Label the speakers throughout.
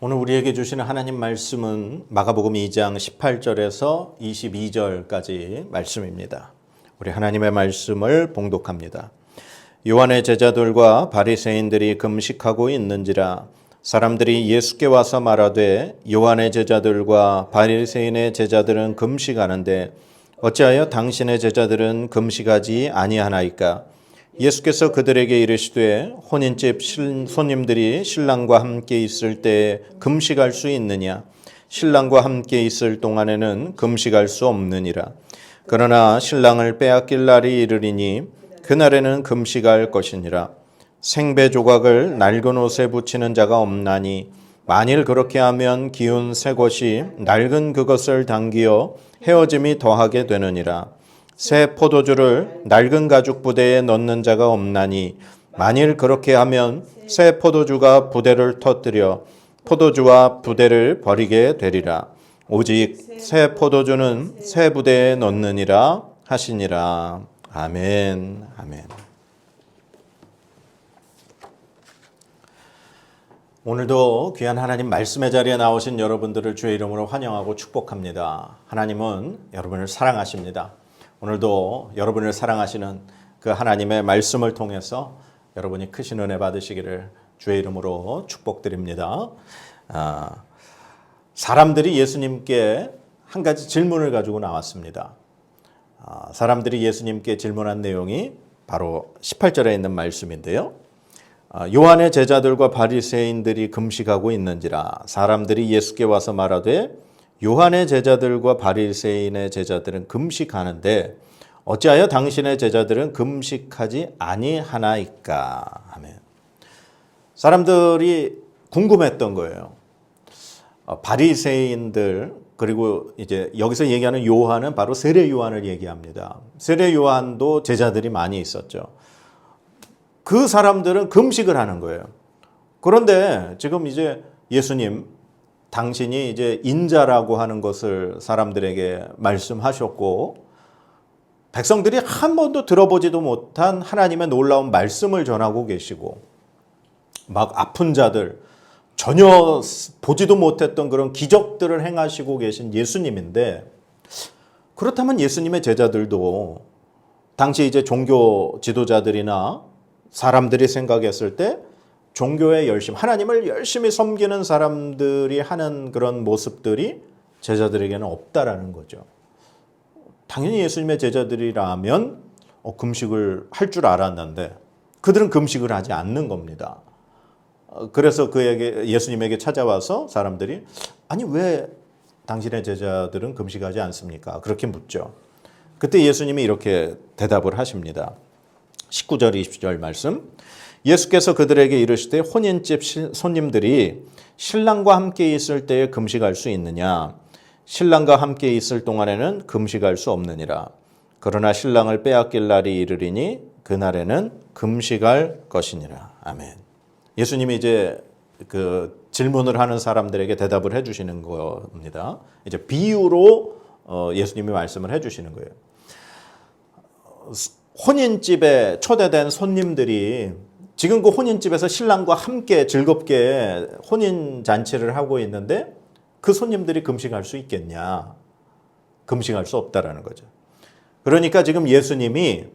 Speaker 1: 오늘 우리에게 주시는 하나님 말씀은 마가복음 2장 18절에서 22절까지 말씀입니다. 우리 하나님의 말씀을 봉독합니다. 요한의 제자들과 바리새인들이 금식하고 있는지라 사람들이 예수께 와서 말하되 요한의 제자들과 바리새인의 제자들은 금식하는데 어찌하여 당신의 제자들은 금식하지 아니하나이까? 예수께서 그들에게 이르시되 혼인집 손님들이 신랑과 함께 있을 때 금식할 수 있느냐? 신랑과 함께 있을 동안에는 금식할 수 없느니라. 그러나 신랑을 빼앗길 날이 이르리니 그날에는 금식할 것이니라. 생배 조각을 낡은 옷에 붙이는 자가 없나니 만일 그렇게 하면 기운 새 것이 낡은 그것을 당기어 헤어짐이 더하게 되느니라. 새 포도주를 낡은 가죽 부대에 넣는 자가 없나니 만일 그렇게 하면 새 포도주가 부대를 터뜨려 포도주와 부대를 버리게 되리라. 오직 새 포도주는 새 부대에 넣느니라 하시니라. 아멘. 아멘. 오늘도 귀한 하나님 말씀의 자리에 나오신 여러분들을 주의 이름으로 환영하고 축복합니다. 하나님은 여러분을 사랑하십니다. 오늘도 여러분을 사랑하시는 그 하나님의 말씀을 통해서 여러분이 크신 은혜 받으시기를 주의 이름으로 축복드립니다. 사람들이 예수님께 한 가지 질문을 가지고 나왔습니다. 사람들이 예수님께 질문한 내용이 바로 18절에 있는 말씀인데요. 요한의 제자들과 바리새인들이 금식하고 있는지라 사람들이 예수께 와서 말하되 요한의 제자들과 바리새인의 제자들은 금식하는데 어찌하여 당신의 제자들은 금식하지 아니하나이까? 아멘. 사람들이 궁금했던 거예요. 바리새인들 그리고 이제 여기서 얘기하는 요한은 바로 세례 요한을 얘기합니다. 세례 요한도 제자들이 많이 있었죠. 그 사람들은 금식을 하는 거예요. 그런데 지금 이제 예수님 당신이 이제 인자라고 하는 것을 사람들에게 말씀하셨고 백성들이 한 번도 들어보지도 못한 하나님의 놀라운 말씀을 전하고 계시고 막 아픈 자들 전혀 보지도 못했던 그런 기적들을 행하시고 계신 예수님인데 그렇다면 예수님의 제자들도 당시 이제 종교 지도자들이나 사람들이 생각했을 때 종교의 열심, 하나님을 열심히 섬기는 사람들이 하는 그런 모습들이 제자들에게는 없다라는 거죠. 당연히 예수님의 제자들이라면 금식을 할 줄 알았는데 그들은 금식을 하지 않는 겁니다. 그래서 예수님에게 찾아와서 사람들이 아니 왜 당신의 제자들은 금식하지 않습니까? 그렇게 묻죠. 그때 예수님이 이렇게 대답을 하십니다. 19절 20절 말씀. 예수께서 그들에게 이르시되 혼인집 손님들이 신랑과 함께 있을 때에 금식할 수 있느냐? 신랑과 함께 있을 동안에는 금식할 수 없느니라. 그러나 신랑을 빼앗길 날이 이르리니 그날에는 금식할 것이니라. 아멘. 예수님이 이제 그 질문을 하는 사람들에게 대답을 해주시는 겁니다. 이제 비유로 예수님이 말씀을 해주시는 거예요. 혼인집에 초대된 손님들이 지금 그 혼인집에서 신랑과 함께 즐겁게 혼인 잔치를 하고 있는데 그 손님들이 금식할 수 있겠냐? 금식할 수 없다라는 거죠. 그러니까 지금 예수님이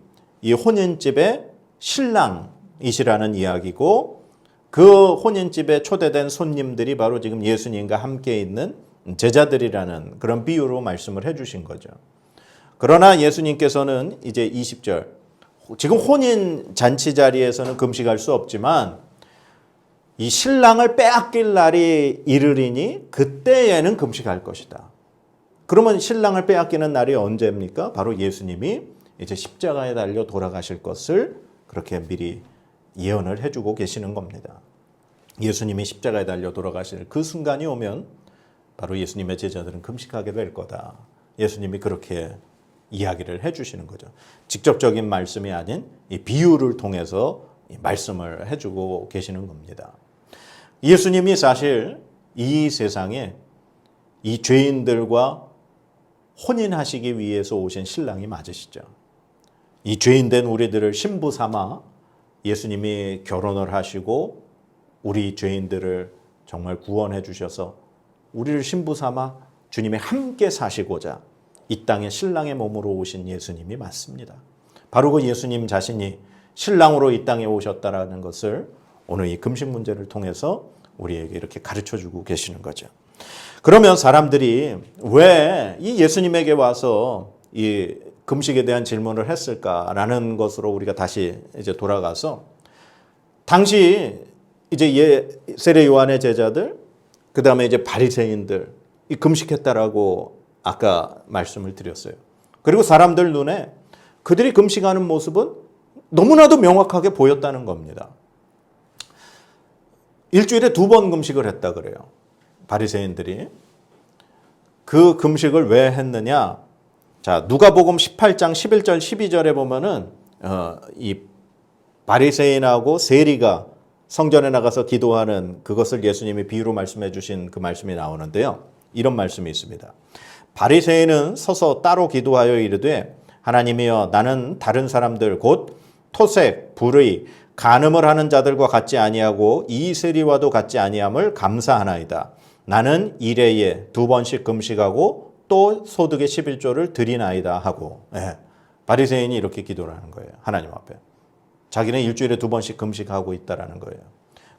Speaker 1: 이 혼인집의 신랑이시라는 이야기고 그 혼인집에 초대된 손님들이 바로 지금 예수님과 함께 있는 제자들이라는 그런 비유로 말씀을 해주신 거죠. 그러나 예수님께서는 이제 20절 지금 혼인 잔치 자리에서는 금식할 수 없지만 이 신랑을 빼앗길 날이 이르리니 그때에는 금식할 것이다. 그러면 신랑을 빼앗기는 날이 언제입니까? 바로 예수님이 이제 십자가에 달려 돌아가실 것을 그렇게 미리 예언을 해주고 계시는 겁니다. 예수님이 십자가에 달려 돌아가실 그 순간이 오면 바로 예수님의 제자들은 금식하게 될 거다. 예수님이 그렇게 이야기를 해주시는 거죠. 직접적인 말씀이 아닌 이 비유를 통해서 이 말씀을 해주고 계시는 겁니다. 예수님이 사실 이 세상에 이 죄인들과 혼인하시기 위해서 오신 신랑이 맞으시죠. 이 죄인된 우리들을 신부 삼아 예수님이 결혼을 하시고 우리 죄인들을 정말 구원해 주셔서 우리를 신부 삼아 주님이 함께 사시고자 이 땅에 신랑의 몸으로 오신 예수님이 맞습니다. 바로 그 예수님 자신이 신랑으로 이 땅에 오셨다라는 것을 오늘 이 금식 문제를 통해서 우리에게 이렇게 가르쳐주고 계시는 거죠. 그러면 사람들이 왜 이 예수님에게 와서 이 금식에 대한 질문을 했을까라는 것으로 우리가 다시 이제 돌아가서 당시 이제 세례 요한의 제자들, 그 다음에 이제 바리새인들 이 금식했다라고 아까 말씀을 드렸어요. 그리고 사람들 눈에 그들이 금식하는 모습은 너무나도 명확하게 보였다는 겁니다. 일주일에 2번 금식을 했다 그래요. 바리새인들이. 그 금식을 왜 했느냐? 자, 누가복음 18장 11절 12절에 보면은 이 바리새인하고 세리가 성전에 나가서 기도하는 그것을 예수님이 비유로 말씀해 주신 그 말씀이 나오는데요. 이런 말씀이 있습니다. 바리새인은 서서 따로 기도하여 이르되 하나님이여 나는 다른 사람들 곧 토색, 불의, 간음을 하는 자들과 같지 아니하고 이 세리와도 같지 아니함을 감사하나이다. 나는 일회에 2번씩 금식하고 또 소득의 11조를 드리나이다 하고 바리새인이 이렇게 기도를 하는 거예요. 하나님 앞에. 자기는 일주일에 2번씩 금식하고 있다라는 거예요.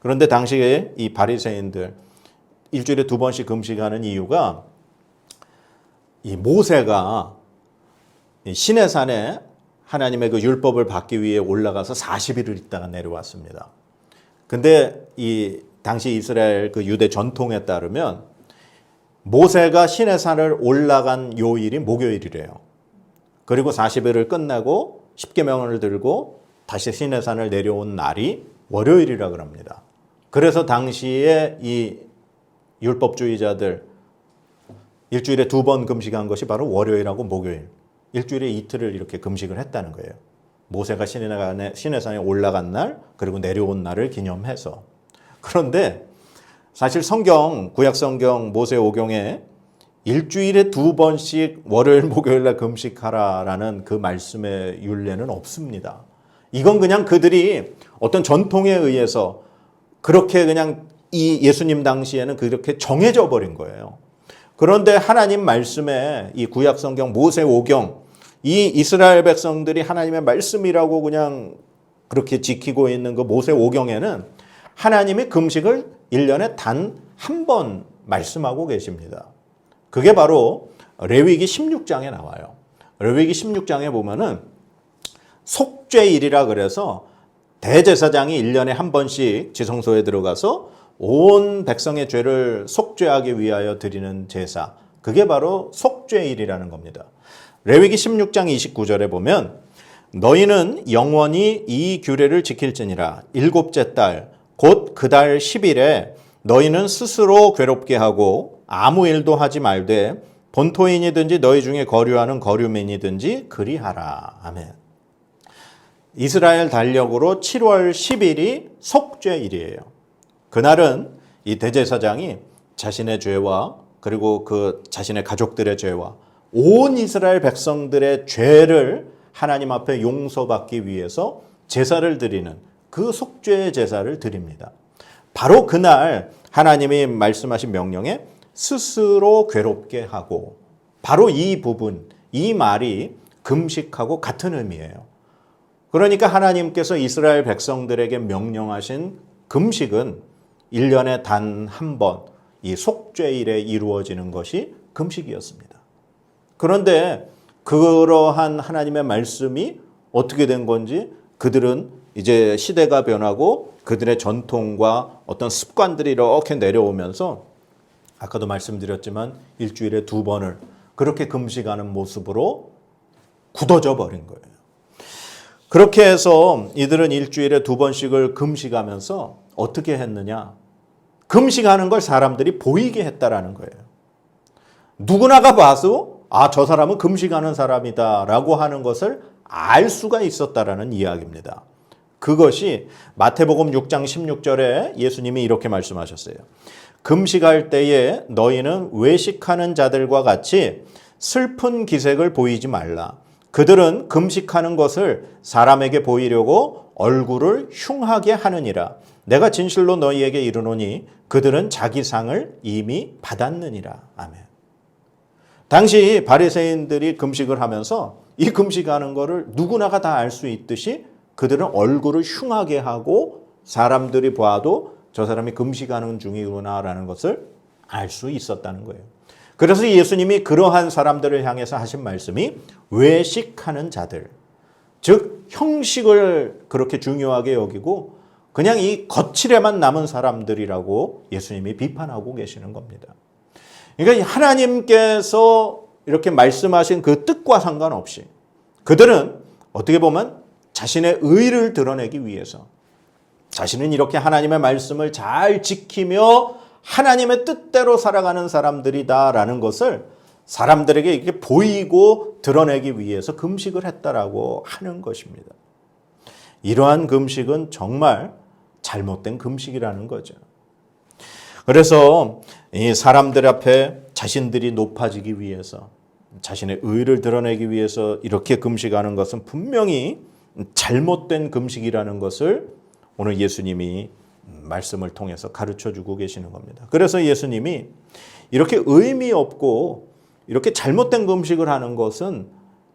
Speaker 1: 그런데 당시에 이 바리새인들 일주일에 2번씩 금식하는 이유가 이 모세가 시내산에 하나님의 그 율법을 받기 위해 올라가서 40일을 있다가 내려왔습니다. 근데 이 당시 이스라엘 그 유대 전통에 따르면 모세가 시내산을 올라간 요일이 목요일이래요. 그리고 40일을 끝나고 십계명을 들고 다시 시내산을 내려온 날이 월요일이라 그럽니다. 그래서 당시에 이 율법주의자들 일주일에 2번 금식한 것이 바로 월요일하고 목요일. 일주일에 이틀을 이렇게 금식을 했다는 거예요. 모세가 시내산에 올라간 날 그리고 내려온 날을 기념해서. 그런데 사실 성경, 구약성경 모세오경에 일주일에 2번씩 월요일 목요일날 금식하라라는 그 말씀의 율례는 없습니다. 이건 그냥 그들이 어떤 전통에 의해서 그렇게 그냥 이 예수님 당시에는 그렇게 정해져 버린 거예요. 그런데 하나님 말씀에 이 구약성경 모세오경 이 이스라엘 백성들이 하나님의 말씀이라고 그냥 그렇게 지키고 있는 그 모세오경에는 하나님이 금식을 1년에 단 한 번 말씀하고 계십니다. 그게 바로 레위기 16장에 나와요. 레위기 16장에 보면은 속죄일이라 그래서 대제사장이 1년에 한 번씩 지성소에 들어가서 온 백성의 죄를 속죄하기 위하여 드리는 제사. 그게 바로 속죄일이라는 겁니다. 레위기 16장 29절에 보면 너희는 영원히 이 규례를 지킬지니라. 7째 달 곧 그 달 10일에 너희는 스스로 괴롭게 하고 아무 일도 하지 말되 본토인이든지 너희 중에 거류하는 거류민이든지 그리하라. 아멘. 이스라엘 달력으로 7월 10일이 속죄일이에요. 그날은 이 대제사장이 자신의 죄와 그리고 그 자신의 가족들의 죄와 온 이스라엘 백성들의 죄를 하나님 앞에 용서받기 위해서 제사를 드리는 그 속죄의 제사를 드립니다. 바로 그날 하나님이 말씀하신 명령에 스스로 괴롭게 하고 바로 이 부분, 이 말이 금식하고 같은 의미예요. 그러니까 하나님께서 이스라엘 백성들에게 명령하신 금식은 1년에 단 한 번 이 속죄일에 이루어지는 것이 금식이었습니다. 그런데 그러한 하나님의 말씀이 어떻게 된 건지 그들은 이제 시대가 변하고 그들의 전통과 어떤 습관들이 이렇게 내려오면서 아까도 말씀드렸지만 일주일에 2번을 그렇게 금식하는 모습으로 굳어져 버린 거예요. 그렇게 해서 이들은 일주일에 2번씩을 금식하면서 어떻게 했느냐? 금식하는 걸 사람들이 보이게 했다라는 거예요. 누구나가 봐도 저 사람은 금식하는 사람이다라고 하는 것을 알 수가 있었다라는 이야기입니다. 그것이 마태복음 6장 16절에 예수님이 이렇게 말씀하셨어요. 금식할 때에 너희는 외식하는 자들과 같이 슬픈 기색을 보이지 말라. 그들은 금식하는 것을 사람에게 보이려고 얼굴을 흉하게 하느니라. 내가 진실로 너희에게 이르노니 그들은 자기 상을 이미 받았느니라. 아멘. 당시 바리새인들이 금식을 하면서 이 금식하는 거를 누구나가 다 알 수 있듯이 그들은 얼굴을 흉하게 하고 사람들이 봐도 저 사람이 금식하는 중이구나라는 것을 알 수 있었다는 거예요. 그래서 예수님이 그러한 사람들을 향해서 하신 말씀이 외식하는 자들, 즉 형식을 그렇게 중요하게 여기고 그냥 이 거칠에만 남은 사람들이라고 예수님이 비판하고 계시는 겁니다. 그러니까 하나님께서 이렇게 말씀하신 그 뜻과 상관없이 그들은 어떻게 보면 자신의 의를 드러내기 위해서 자신은 이렇게 하나님의 말씀을 잘 지키며 하나님의 뜻대로 살아가는 사람들이다라는 것을 사람들에게 이렇게 보이고 드러내기 위해서 금식을 했다라고 하는 것입니다. 이러한 금식은 정말 잘못된 금식이라는 거죠. 그래서 이 사람들 앞에 자신들이 높아지기 위해서 자신의 의를 드러내기 위해서 이렇게 금식하는 것은 분명히 잘못된 금식이라는 것을 오늘 예수님이 말씀을 통해서 가르쳐주고 계시는 겁니다. 그래서 예수님이 이렇게 의미 없고 이렇게 잘못된 금식을 하는 것은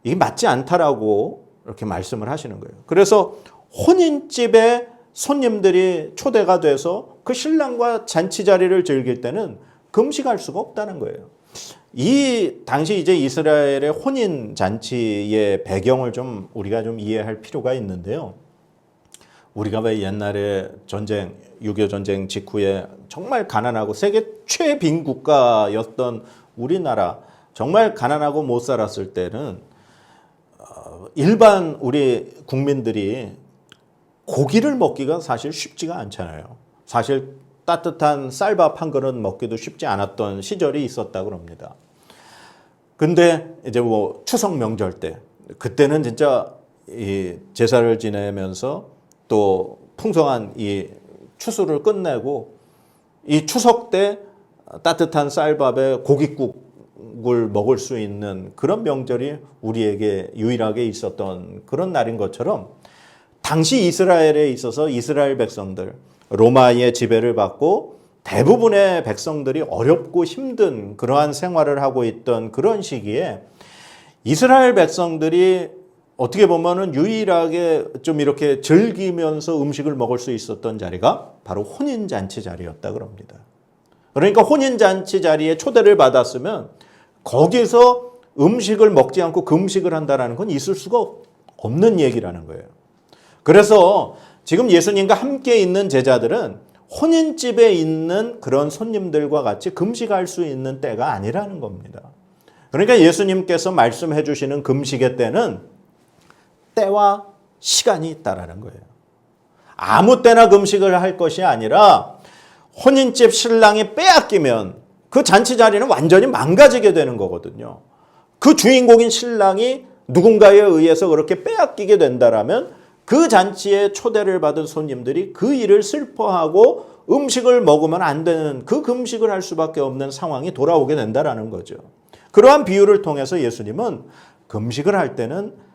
Speaker 1: 이게 맞지 않다라고 이렇게 말씀을 하시는 거예요. 그래서 혼인집에 손님들이 초대가 돼서 그 신랑과 잔치 자리를 즐길 때는 금식할 수가 없다는 거예요. 이 당시 이제 이스라엘의 혼인 잔치의 배경을 좀 우리가 좀 이해할 필요가 있는데요. 우리가 왜 옛날에 전쟁, 6.25 전쟁 직후에 정말 가난하고 세계 최빈 국가였던 우리나라, 정말 가난하고 못 살았을 때는 일반 우리 국민들이 고기를 먹기가 사실 쉽지가 않잖아요. 사실 따뜻한 쌀밥 한 그릇 먹기도 쉽지 않았던 시절이 있었다고 합니다. 근데 이제 뭐 추석 명절 때, 그때는 진짜 이 제사를 지내면서 또 풍성한 이 추수를 끝내고 이 추석 때 따뜻한 쌀밥에 고깃국을 먹을 수 있는 그런 명절이 우리에게 유일하게 있었던 그런 날인 것처럼 당시 이스라엘에 있어서 이스라엘 백성들, 로마의 지배를 받고 대부분의 백성들이 어렵고 힘든 그러한 생활을 하고 있던 그런 시기에 이스라엘 백성들이 어떻게 보면은 유일하게 좀 이렇게 즐기면서 음식을 먹을 수 있었던 자리가 바로 혼인잔치 자리였다 그럽니다. 그러니까 혼인잔치 자리에 초대를 받았으면 거기서 음식을 먹지 않고 금식을 한다는 건 있을 수가 없는 얘기라는 거예요. 그래서 지금 예수님과 함께 있는 제자들은 혼인집에 있는 그런 손님들과 같이 금식할 수 있는 때가 아니라는 겁니다. 그러니까 예수님께서 말씀해 주시는 금식의 때는 때와 시간이 있다라는 거예요. 아무 때나 금식을 할 것이 아니라 혼인집 신랑이 빼앗기면 그 잔치 자리는 완전히 망가지게 되는 거거든요. 그 주인공인 신랑이 누군가에 의해서 그렇게 빼앗기게 된다라면 그 잔치에 초대를 받은 손님들이 그 일을 슬퍼하고 음식을 먹으면 안 되는 그 금식을 할 수밖에 없는 상황이 돌아오게 된다라는 거죠. 그러한 비유를 통해서 예수님은 금식을 할 때는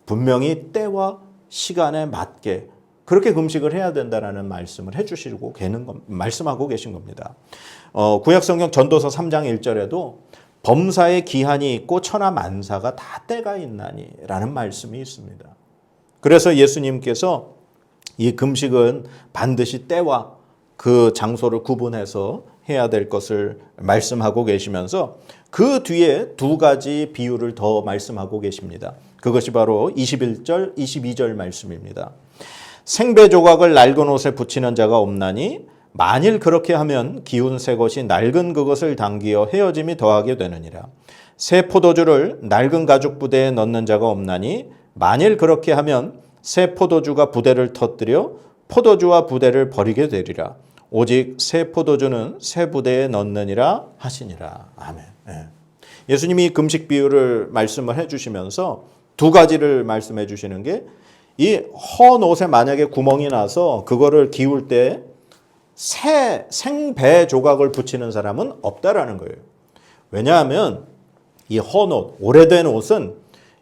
Speaker 1: 분명히 때와 시간에 맞게 그렇게 금식을 해야 된다라는 말씀을 해주시고 말씀하고 계신 겁니다. 구약성경 전도서 3장 1절에도 범사에 기한이 있고 천하만사가 다 때가 있나니 라는 말씀이 있습니다. 그래서 예수님께서 이 금식은 반드시 때와 그 장소를 구분해서 해야 될 것을 말씀하고 계시면서 그 뒤에 두 가지 비유를 더 말씀하고 계십니다. 그것이 바로 21절, 22절 말씀입니다. 생배 조각을 낡은 옷에 붙이는 자가 없나니 만일 그렇게 하면 기운 새 것이 낡은 그것을 당기어 헤어짐이 더하게 되느니라. 새 포도주를 낡은 가죽 부대에 넣는 자가 없나니 만일 그렇게 하면 새 포도주가 부대를 터뜨려 포도주와 부대를 버리게 되리라. 오직 새 포도주는 새 부대에 넣느니라 하시니라. 아멘. 예수님이 금식 비유를 말씀을 해주시면서 두 가지를 말씀해 주시는 게 이 헌 옷에 만약에 구멍이 나서 그거를 기울 때 새 생배 조각을 붙이는 사람은 없다라는 거예요. 왜냐하면 이 헌 옷, 오래된 옷은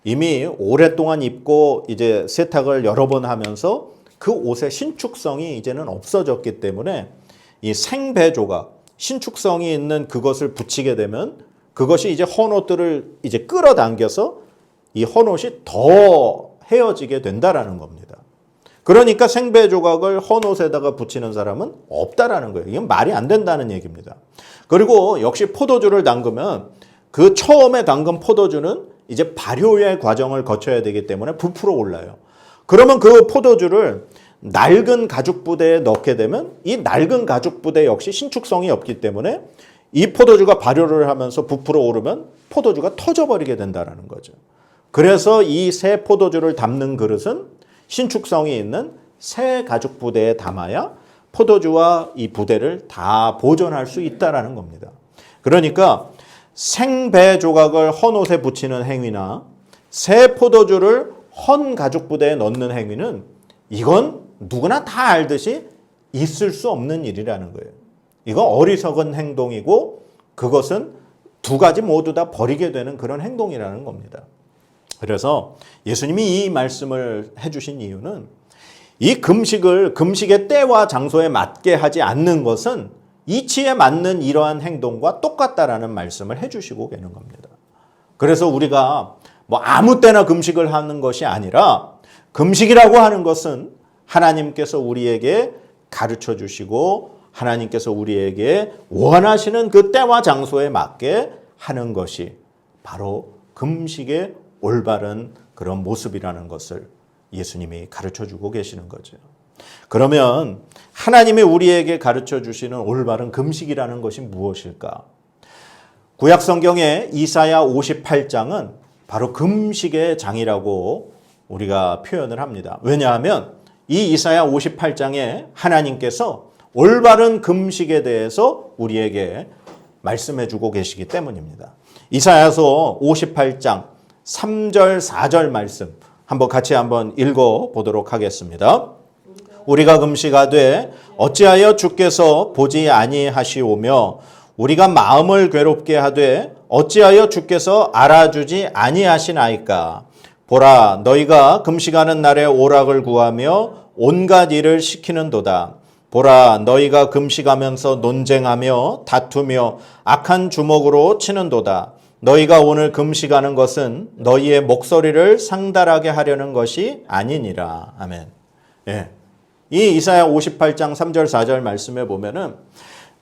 Speaker 1: 이미 오랫동안 입고 이제 세탁을 여러 번 하면서 그 옷의 신축성이 이제는 없어졌기 때문에 이 생배 조각, 신축성이 있는 그것을 붙이게 되면 그것이 이제 헌옷들을 이제 끌어당겨서 이 헌옷이 더 헤어지게 된다라는 겁니다. 그러니까 생배 조각을 헌옷에다가 붙이는 사람은 없다라는 거예요. 이건 말이 안 된다는 얘기입니다. 그리고 역시 포도주를 담그면 그 처음에 담근 포도주는 이제 발효의 과정을 거쳐야 되기 때문에 부풀어 올라요. 그러면 그 포도주를 낡은 가죽 부대에 넣게 되면 이 낡은 가죽 부대 역시 신축성이 없기 때문에 이 포도주가 발효를 하면서 부풀어 오르면 포도주가 터져버리게 된다는 거죠. 그래서 이 새 포도주를 담는 그릇은 신축성이 있는 새 가죽 부대에 담아야 포도주와 이 부대를 다 보존할 수 있다는 겁니다. 그러니까 생배 조각을 헌옷에 붙이는 행위나 새 포도주를 헌 가죽 부대에 넣는 행위는 이건 누구나 다 알듯이 있을 수 없는 일이라는 거예요. 이건 어리석은 행동이고 그것은 두 가지 모두 다 버리게 되는 그런 행동이라는 겁니다. 그래서 예수님이 이 말씀을 해주신 이유는 이 금식의 때와 장소에 맞게 하지 않는 것은 이치에 맞는 이러한 행동과 똑같다라는 말씀을 해주시고 계는 겁니다. 그래서 우리가 뭐 아무 때나 금식을 하는 것이 아니라 금식이라고 하는 것은 하나님께서 우리에게 가르쳐 주시고 하나님께서 우리에게 원하시는 그 때와 장소에 맞게 하는 것이 바로 금식의 올바른 그런 모습이라는 것을 예수님이 가르쳐 주고 계시는 거죠. 그러면 하나님이 우리에게 가르쳐 주시는 올바른 금식이라는 것이 무엇일까? 구약 성경의 이사야 58장은 바로 금식의 장이라고 우리가 표현을 합니다. 왜냐하면 이 이사야 58장에 하나님께서 올바른 금식에 대해서 우리에게 말씀해 주고 계시기 때문입니다. 이사야서 58장 3절 4절 말씀 한번 같이 한번 읽어 보도록 하겠습니다. 우리가 금식하되 어찌하여 주께서 보지 아니하시오며 우리가 마음을 괴롭게 하되 어찌하여 주께서 알아주지 아니하시나이까. 보라, 너희가 금식하는 날에 오락을 구하며 온갖 일을 시키는도다. 보라, 너희가 금식하면서 논쟁하며 다투며 악한 주먹으로 치는도다. 너희가 오늘 금식하는 것은 너희의 목소리를 상달하게 하려는 것이 아니니라. 아멘. 예. 이 이사야 58장 3절 4절 말씀에 보면은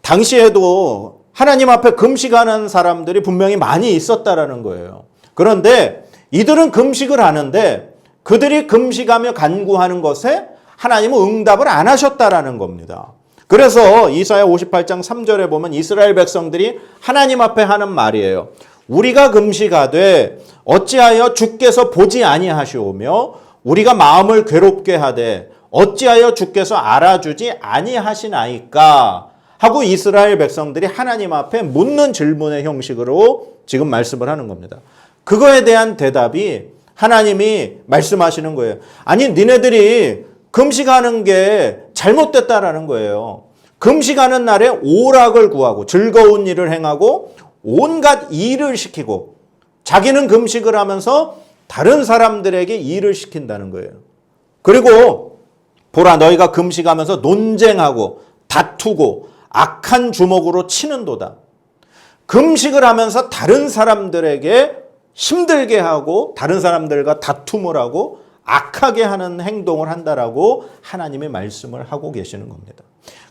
Speaker 1: 당시에도 하나님 앞에 금식하는 사람들이 분명히 많이 있었다라는 거예요. 그런데 이들은 금식을 하는데 그들이 금식하며 간구하는 것에 하나님은 응답을 안 하셨다라는 겁니다. 그래서 이사야 58장 3절에 보면 이스라엘 백성들이 하나님 앞에 하는 말이에요. 우리가 금식하되 어찌하여 주께서 보지 아니하시오며 우리가 마음을 괴롭게 하되 어찌하여 주께서 알아주지 아니하시나이까 하고 이스라엘 백성들이 하나님 앞에 묻는 질문의 형식으로 지금 말씀을 하는 겁니다. 그거에 대한 대답이 하나님이 말씀하시는 거예요. 아니, 니네들이 금식하는 게 잘못됐다라는 거예요. 금식하는 날에 오락을 구하고 즐거운 일을 행하고 온갖 일을 시키고 자기는 금식을 하면서 다른 사람들에게 일을 시킨다는 거예요. 그리고 보라, 너희가 금식하면서 논쟁하고 다투고 악한 주먹으로 치는도다. 금식을 하면서 다른 사람들에게 힘들게 하고 다른 사람들과 다툼을 하고 악하게 하는 행동을 한다라고 하나님의 말씀을 하고 계시는 겁니다.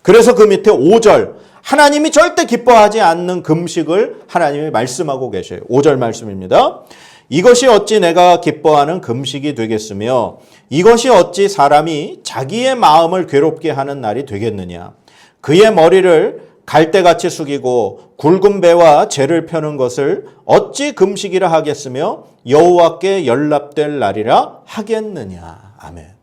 Speaker 1: 그래서 그 밑에 5절, 하나님이 절대 기뻐하지 않는 금식을 하나님이 말씀하고 계셔요. 5절 말씀입니다. 이것이 어찌 내가 기뻐하는 금식이 되겠으며 이것이 어찌 사람이 자기의 마음을 괴롭게 하는 날이 되겠느냐. 그의 머리를 갈대같이 숙이고 굵은 배와 재를 펴는 것을 어찌 금식이라 하겠으며 여호와께 연락될 날이라 하겠느냐. 아멘.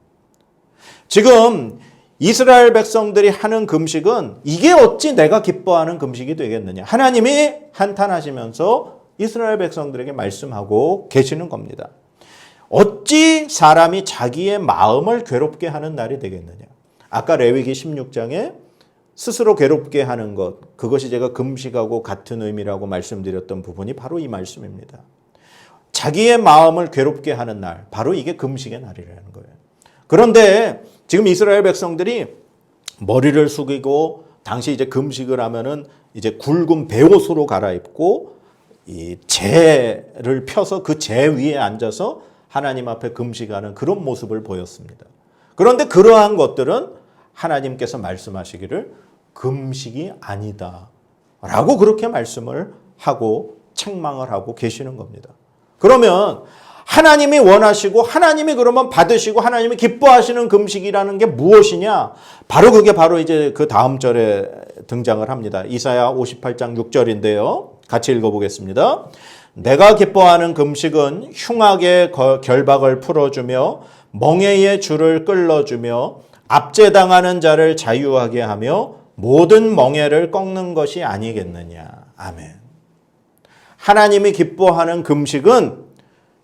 Speaker 1: 지금 이스라엘 백성들이 하는 금식은 이게 어찌 내가 기뻐하는 금식이 되겠느냐. 하나님이 한탄하시면서 이스라엘 백성들에게 말씀하고 계시는 겁니다. 어찌 사람이 자기의 마음을 괴롭게 하는 날이 되겠느냐. 아까 레위기 16장에 스스로 괴롭게 하는 것, 그것이 제가 금식하고 같은 의미라고 말씀드렸던 부분이 바로 이 말씀입니다. 자기의 마음을 괴롭게 하는 날, 바로 이게 금식의 날이라는 거예요. 그런데 지금 이스라엘 백성들이 머리를 숙이고 당시 이제 금식을 하면은 이제 굵은 베옷으로 갈아입고 이 재를 펴서 그 재 위에 앉아서 하나님 앞에 금식하는 그런 모습을 보였습니다. 그런데 그러한 것들은 하나님께서 말씀하시기를 금식이 아니다 라고 그렇게 말씀을 하고 책망을 하고 계시는 겁니다. 그러면 하나님이 원하시고 하나님이 그러면 받으시고 하나님이 기뻐하시는 금식이라는 게 무엇이냐? 바로 이제 그 다음 절에 등장을 합니다. 이사야 58장 6절인데요. 같이 읽어보겠습니다. 내가 기뻐하는 금식은 흉악의 결박을 풀어주며 멍에의 줄을 끌어주며 압제당하는 자를 자유하게 하며 모든 멍에를 꺾는 것이 아니겠느냐. 아멘. 하나님이 기뻐하는 금식은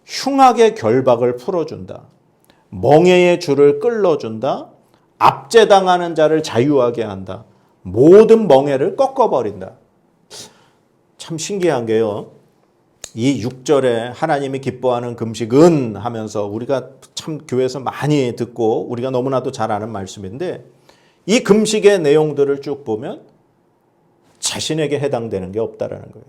Speaker 1: 흉악의 결박을 풀어준다. 멍에의 줄을 끌어준다. 압제당하는 자를 자유하게 한다. 모든 멍에를 꺾어버린다. 참 신기한 게요. 이 6절에 하나님이 기뻐하는 금식은 하면서 우리가 참 교회에서 많이 듣고 우리가 너무나도 잘 아는 말씀인데 이 금식의 내용들을 쭉 보면 자신에게 해당되는 게 없다라는 거예요.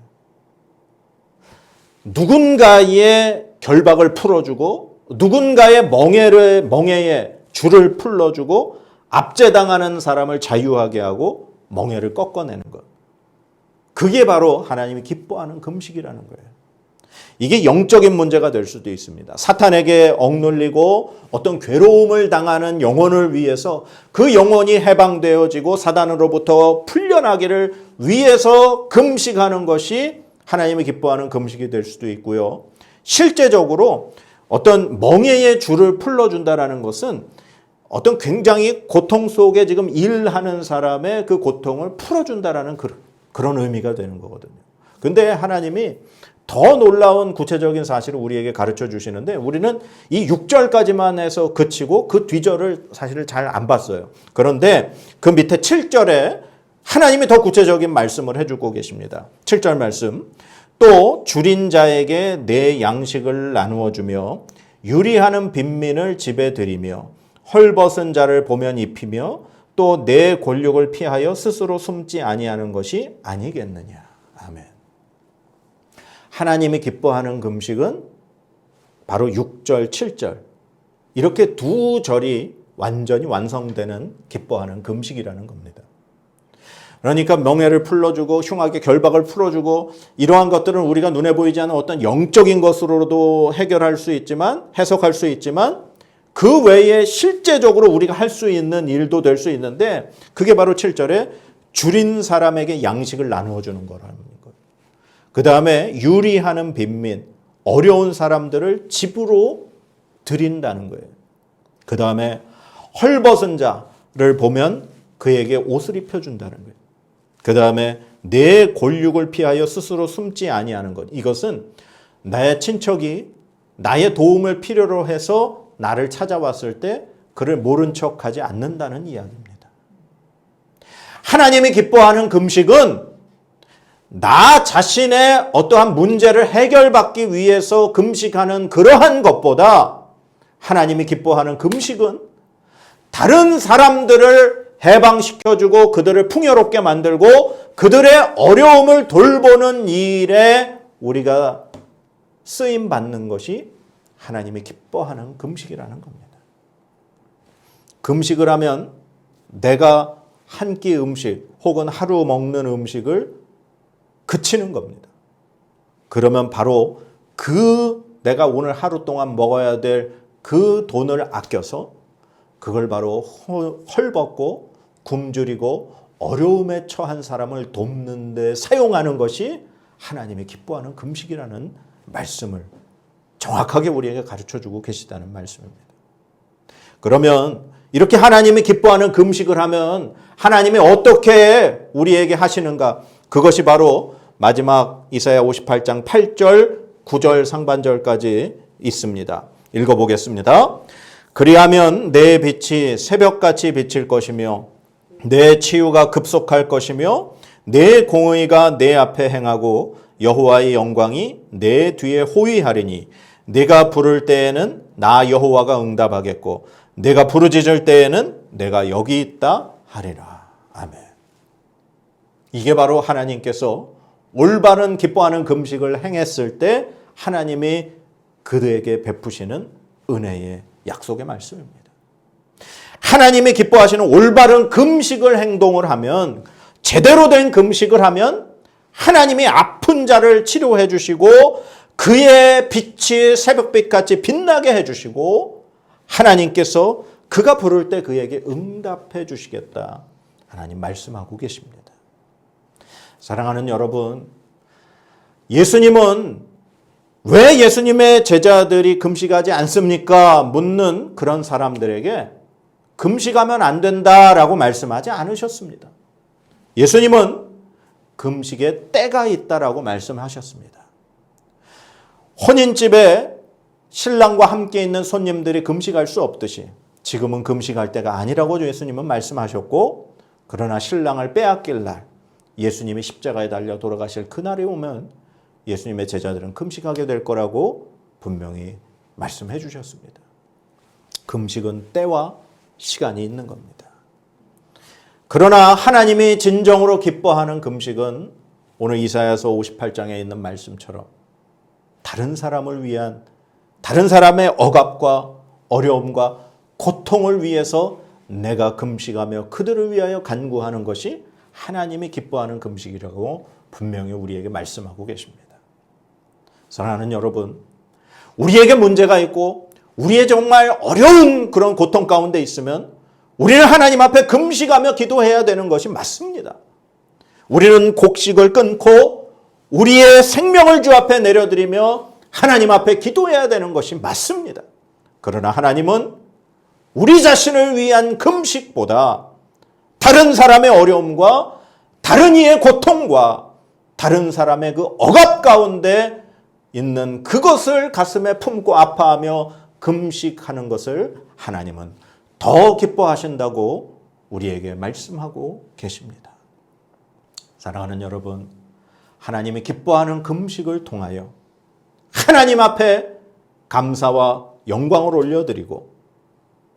Speaker 1: 누군가의 결박을 풀어주고 누군가의 멍에에 줄을 풀어주고 압제당하는 사람을 자유하게 하고 멍에를 꺾어내는 것. 그게 바로 하나님이 기뻐하는 금식이라는 거예요. 이게 영적인 문제가 될 수도 있습니다. 사탄에게 억눌리고 어떤 괴로움을 당하는 영혼을 위해서 그 영혼이 해방되어지고 사단으로부터 풀려나기를 위해서 금식하는 것이 하나님이 기뻐하는 금식이 될 수도 있고요. 실제적으로 어떤 멍에의 줄을 풀어준다라는 것은 어떤 굉장히 고통 속에 지금 일하는 사람의 그 고통을 풀어준다라는 그런 의미가 되는 거거든요. 근데 하나님이 더 놀라운 구체적인 사실을 우리에게 가르쳐 주시는데 우리는 이 6절까지만 해서 그치고 그 뒤절을 사실 잘 안 봤어요. 그런데 그 밑에 7절에 하나님이 더 구체적인 말씀을 해주고 계십니다. 7절 말씀. 또 줄인 자에게 내 양식을 나누어 주며 유리하는 빈민을 집에 들이며 헐벗은 자를 보면 입히며 또 내 권력을 피하여 스스로 숨지 아니하는 것이 아니겠느냐. 아멘. 하나님이 기뻐하는 금식은 바로 6절, 7절 이렇게 두 절이 완전히 완성되는 기뻐하는 금식이라는 겁니다. 그러니까 멍에를 풀어주고 흉악의 결박을 풀어주고 이러한 것들은 우리가 눈에 보이지 않는 어떤 영적인 것으로도 해결할 수 있지만 해석할 수 있지만 그 외에 실제적으로 우리가 할 수 있는 일도 될 수 있는데 그게 바로 7절에 줄인 사람에게 양식을 나누어 주는 거라는 거예요. 그 다음에 유리하는 빈민, 어려운 사람들을 집으로 드린다는 거예요. 그 다음에 헐벗은 자를 보면 그에게 옷을 입혀준다는 거예요. 그 다음에 내 권력을 피하여 스스로 숨지 아니하는 것. 이것은 나의 친척이 나의 도움을 필요로 해서 나를 찾아왔을 때 그를 모른 척하지 않는다는 이야기입니다. 하나님이 기뻐하는 금식은 나 자신의 어떠한 문제를 해결받기 위해서 금식하는 그러한 것보다 하나님이 기뻐하는 금식은 다른 사람들을 해방시켜주고 그들을 풍요롭게 만들고 그들의 어려움을 돌보는 일에 우리가 쓰임받는 것이 하나님이 기뻐하는 금식이라는 겁니다. 금식을 하면 내가 한 끼 음식 혹은 하루 먹는 음식을 그치는 겁니다. 그러면 바로 내가 오늘 하루 동안 먹어야 될 그 돈을 아껴서 그걸 바로 헐벗고 굶주리고 어려움에 처한 사람을 돕는 데 사용하는 것이 하나님이 기뻐하는 금식이라는 말씀을 정확하게 우리에게 가르쳐주고 계시다는 말씀입니다. 그러면 이렇게 하나님이 기뻐하는 금식을 하면 하나님이 어떻게 우리에게 하시는가? 그것이 바로 마지막 이사야 58장 8절, 9절 상반절까지 있습니다. 읽어보겠습니다. 그리하면 내 빛이 새벽같이 비칠 것이며 내 치유가 급속할 것이며 내 공의가 내 앞에 행하고 여호와의 영광이 내 뒤에 호위하리니 내가 부를 때에는 나 여호와가 응답하겠고 내가 부르짖을 때에는 내가 여기 있다 하리라. 아멘. 이게 바로 하나님께서 올바른 기뻐하는 금식을 행했을 때 하나님이 그들에게 베푸시는 은혜의 약속의 말씀입니다. 하나님이 기뻐하시는 올바른 금식을 행동을 하면, 제대로 된 금식을 하면 하나님이 아픈 자를 치료해 주시고 그의 빛이 새벽빛같이 빛나게 해주시고 하나님께서 그가 부를 때 그에게 응답해 주시겠다. 하나님 말씀하고 계십니다. 사랑하는 여러분, 예수님은 왜 예수님의 제자들이 금식하지 않습니까? 묻는 그런 사람들에게 금식하면 안 된다라고 말씀하지 않으셨습니다. 예수님은 금식에 때가 있다라고 말씀하셨습니다. 혼인집에 신랑과 함께 있는 손님들이 금식할 수 없듯이 지금은 금식할 때가 아니라고 예수님은 말씀하셨고, 그러나 신랑을 빼앗길 날, 예수님이 십자가에 달려 돌아가실 그날이 오면 예수님의 제자들은 금식하게 될 거라고 분명히 말씀해 주셨습니다. 금식은 때와 시간이 있는 겁니다. 그러나 하나님이 진정으로 기뻐하는 금식은 오늘 이사야서 58장에 있는 말씀처럼 다른 사람을 위한, 다른 사람의 억압과 어려움과 고통을 위해서 내가 금식하며 그들을 위하여 간구하는 것이 하나님이 기뻐하는 금식이라고 분명히 우리에게 말씀하고 계십니다. 사랑하는 여러분, 우리에게 문제가 있고 우리의 정말 어려운 그런 고통 가운데 있으면 우리는 하나님 앞에 금식하며 기도해야 되는 것이 맞습니다. 우리는 곡식을 끊고 우리의 생명을 주 앞에 내려드리며 하나님 앞에 기도해야 되는 것이 맞습니다. 그러나 하나님은 우리 자신을 위한 금식보다 다른 사람의 어려움과 다른 이의 고통과 다른 사람의 그 억압 가운데 있는 그것을 가슴에 품고 아파하며 금식하는 것을 하나님은 더 기뻐하신다고 우리에게 말씀하고 계십니다. 사랑하는 여러분, 하나님이 기뻐하는 금식을 통하여 하나님 앞에 감사와 영광을 올려드리고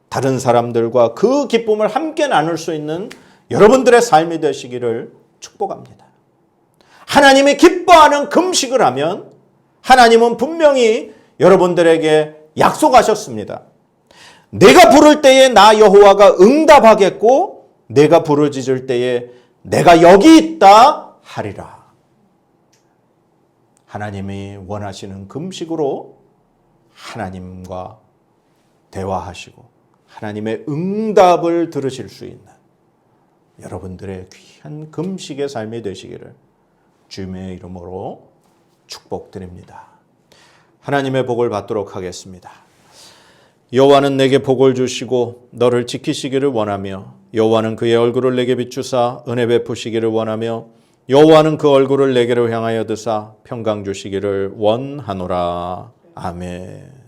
Speaker 1: 다른 사람들과 그 기쁨을 함께 나눌 수 있는 여러분들의 삶이 되시기를 축복합니다. 하나님이 기뻐하는 금식을 하면 하나님은 분명히 여러분들에게 약속하셨습니다. 내가 부를 때에 나 여호와가 응답하겠고 내가 부르짖을 때에 내가 여기 있다 하리라. 하나님이 원하시는 금식으로 하나님과 대화하시고 하나님의 응답을 들으실 수 있는 여러분들의 귀한 금식의 삶이 되시기를 주님의 이름으로 축복드립니다. 하나님의 복을 받도록 하겠습니다. 여호와는 내게 복을 주시고 너를 지키시기를 원하며 여호와는 그의 얼굴을 내게 비추사 은혜 베푸시기를 원하며 여호와는 그 얼굴을 내게로 향하여 드사 평강 주시기를 원하노라. 아멘.